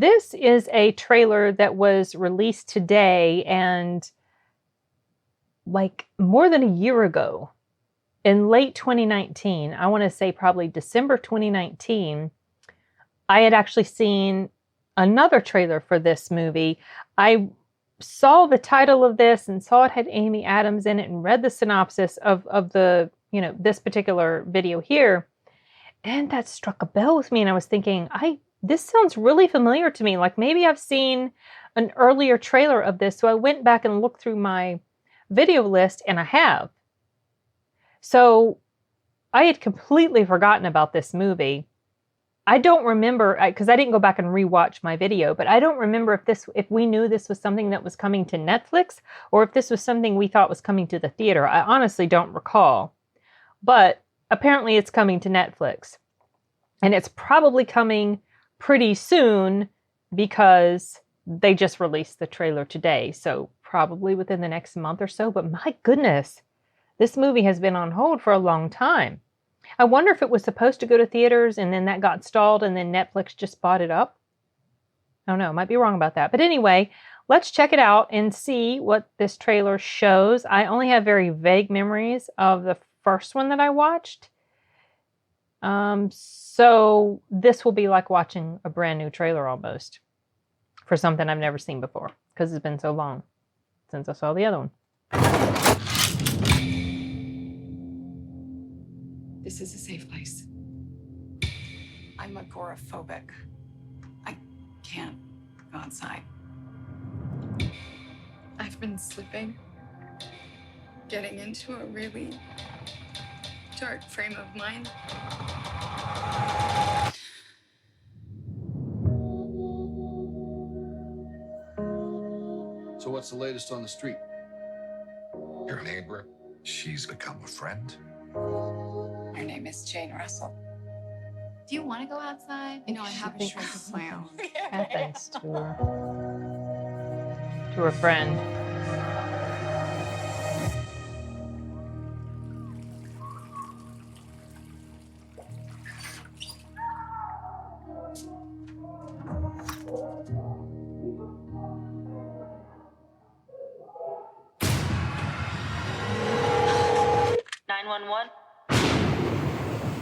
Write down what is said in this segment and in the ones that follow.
this is a trailer that was released today, and like more than a year ago, in late 2019, I want to say probably December 2019, I had actually seen another trailer for this movie. I saw the title of this and saw it had Amy Adams in it and read the synopsis of the, this particular video here. And that struck a bell with me, and I was thinking, this sounds really familiar to me. Like maybe I've seen an earlier trailer of this. So I went back and looked through my video list, and I have. So I had completely forgotten about this movie. I don't remember, because I didn't go back and rewatch my video, but I don't remember if we knew this was something that was coming to Netflix, or if this was something we thought was coming to the theater. I honestly don't recall. But apparently it's coming to Netflix. And it's probably coming pretty soon because they just released the trailer today. So probably within the next month or so. But my goodness, this movie has been on hold for a long time. I wonder if it was supposed to go to theaters and then that got stalled and then Netflix just bought it up. I don't know. I might be wrong about that. But anyway, let's check it out and see what this trailer shows. I only have very vague memories of the first one that I watched. So this will be like watching a brand new trailer almost for something I've never seen before because it's been so long since I saw the other one. This is a safe place. I'm agoraphobic. I can't go outside. I've been slipping, getting into a really dark frame of mind. So what's the latest on the street? Your neighbor, she's become a friend. Her name is Jane Russell. Do you want to go outside? You know, I have a shrink of my own. Happens to her friend.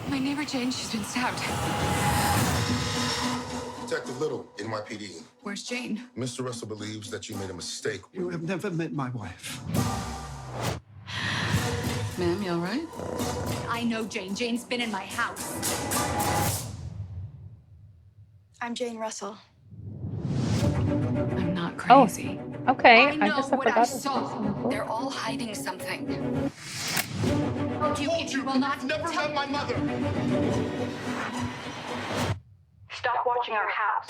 My neighbor Jane, she's been stabbed. Detective Little, NYPD. Where's Jane? Mr. Russell believes that you made a mistake. You have never met my wife. Ma'am, you all right? I know Jane. Jane's been in my house. I'm Jane Russell. I'm not crazy. Okay. I know what I forgot saw. They're all hiding something. I told you, will not never met my mother. Stop watching our house.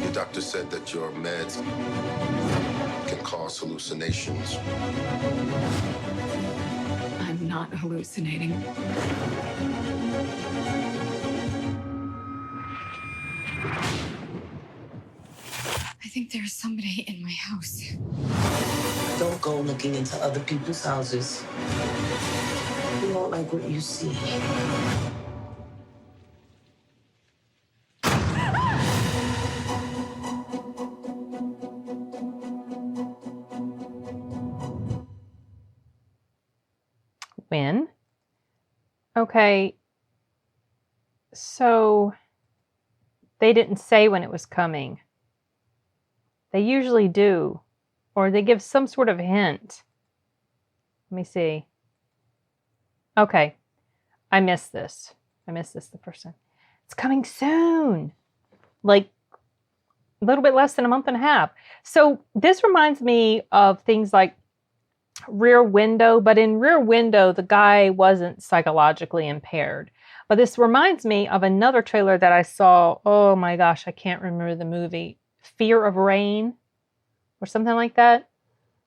Your doctor said that your meds can cause hallucinations. I'm not hallucinating. I think there's somebody in my house. Don't go looking into other people's houses. You won't like what you see. When? Okay. So they didn't say when it was coming. They usually do. Or they give some sort of hint. Let me see. Okay. I missed this. The first time. It's coming soon. Like a little bit less than a month and a half. So this reminds me of things like Rear Window. But in Rear Window, the guy wasn't psychologically impaired. But this reminds me of another trailer that I saw. Oh my gosh, I can't remember the movie. Fear of Rain. Or something like that,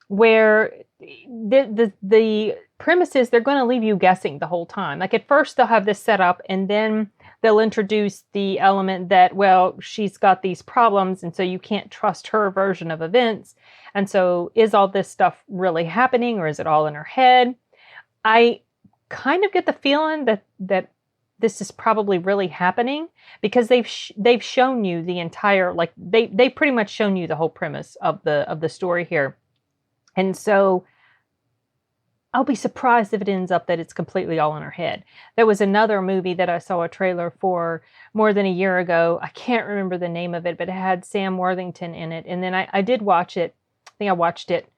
where the premise is they're going to leave you guessing the whole time. Like at first they'll have this set up and then they'll introduce the element that, well, she's got these problems and so you can't trust her version of events. And so is all this stuff really happening or is it all in her head? I kind of get the feeling that this is probably really happening, because they've shown you the entire, like they pretty much shown you the whole premise of the story here. And so I'll be surprised if it ends up that it's completely all in her head. There was another movie that I saw a trailer for more than a year ago. I can't remember the name of it, but it had Sam Worthington in it. And then I did watch it. I think I watched it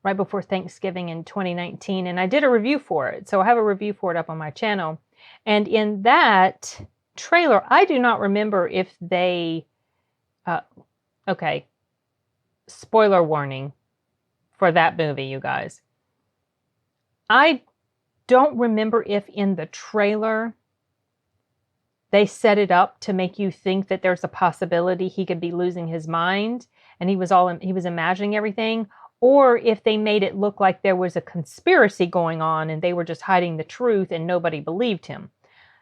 right before Thanksgiving in 2019, and I did a review for it. So I have a review for it up on my channel. And in that trailer, I do not remember if they, okay, spoiler warning for that movie, you guys. I don't remember if in the trailer they set it up to make you think that there's a possibility he could be losing his mind and he was imagining everything, or if they made it look like there was a conspiracy going on and they were just hiding the truth and nobody believed him.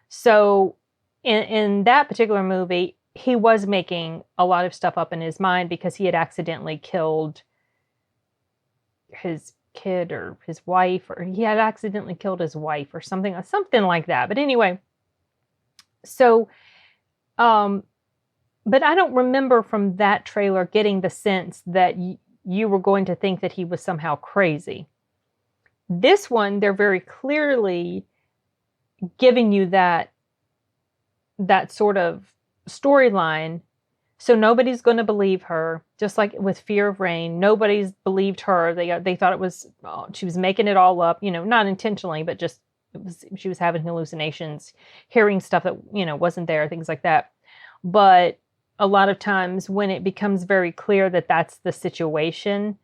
So in that particular movie, he was making a lot of stuff up in his mind because he had accidentally killed his kid or his wife, or he had accidentally killed his wife or something like that. But anyway, so but I don't remember from that trailer getting the sense that you were going to think that he was somehow crazy. This one, they're very clearly giving you that sort of storyline. So nobody's going to believe her, just like with Fear of Rain. Nobody's believed her. They thought it was, she was making it all up, you know, not intentionally, but just she was having hallucinations, hearing stuff that, you know, wasn't there, things like that. But a lot of times when it becomes very clear that that's the situation,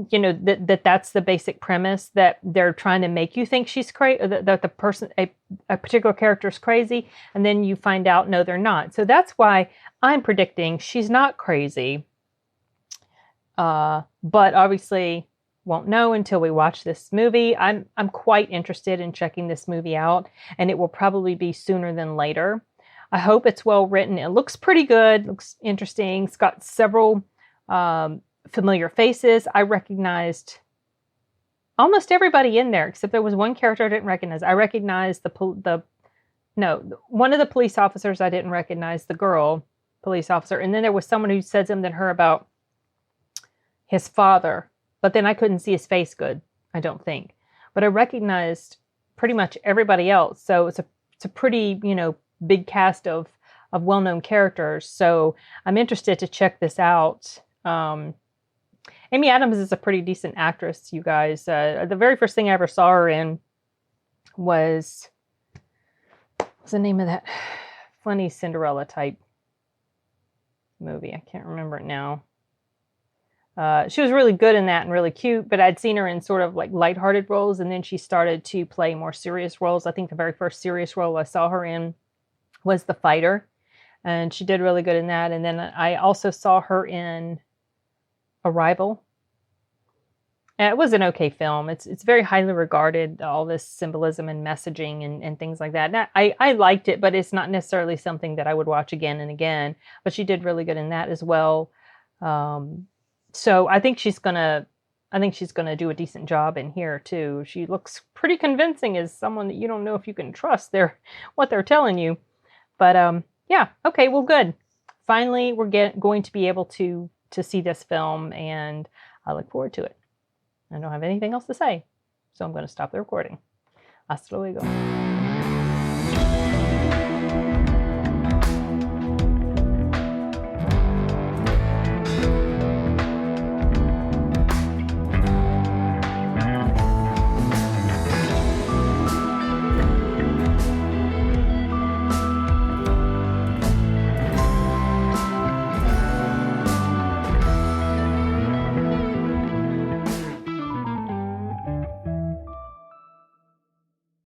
you know, that's the basic premise, that they're trying to make you think she's crazy, that the person, a particular character is crazy, and then you find out, no, they're not. So that's why I'm predicting she's not crazy. But obviously won't know until we watch this movie. I'm quite interested in checking this movie out, and it will probably be sooner than later. I hope it's well written. It looks pretty good, looks interesting. It's got several familiar faces. I recognized almost everybody in there, except there was one character I didn't recognize. I recognized one of the police officers I didn't recognize, the girl police officer. And then there was someone who said something to her about his father, but then I couldn't see his face good, I don't think. But I recognized pretty much everybody else. So it's a pretty, you know, big cast of well-known characters. So I'm interested to check this out. Amy Adams is a pretty decent actress, you guys. The very first thing I ever saw her in was, what's the name of that funny Cinderella type movie? I can't remember it now. She was really good in that and really cute, but I'd seen her in sort of like lighthearted roles, and then she started to play more serious roles. I think the very first serious role I saw her in was The Fighter, and she did really good in that. And then I also saw her in Arrival. And it was an okay film. It's very highly regarded, all this symbolism and messaging and things like that. And I liked it, but it's not necessarily something that I would watch again and again. But she did really good in that as well. So I think she's gonna do a decent job in here too. She looks pretty convincing as someone that you don't know if you can trust what they're telling you. But yeah, okay, well, good. Finally, we're going to be able to see this film, and I look forward to it. I don't have anything else to say, so I'm going to stop the recording. Hasta luego.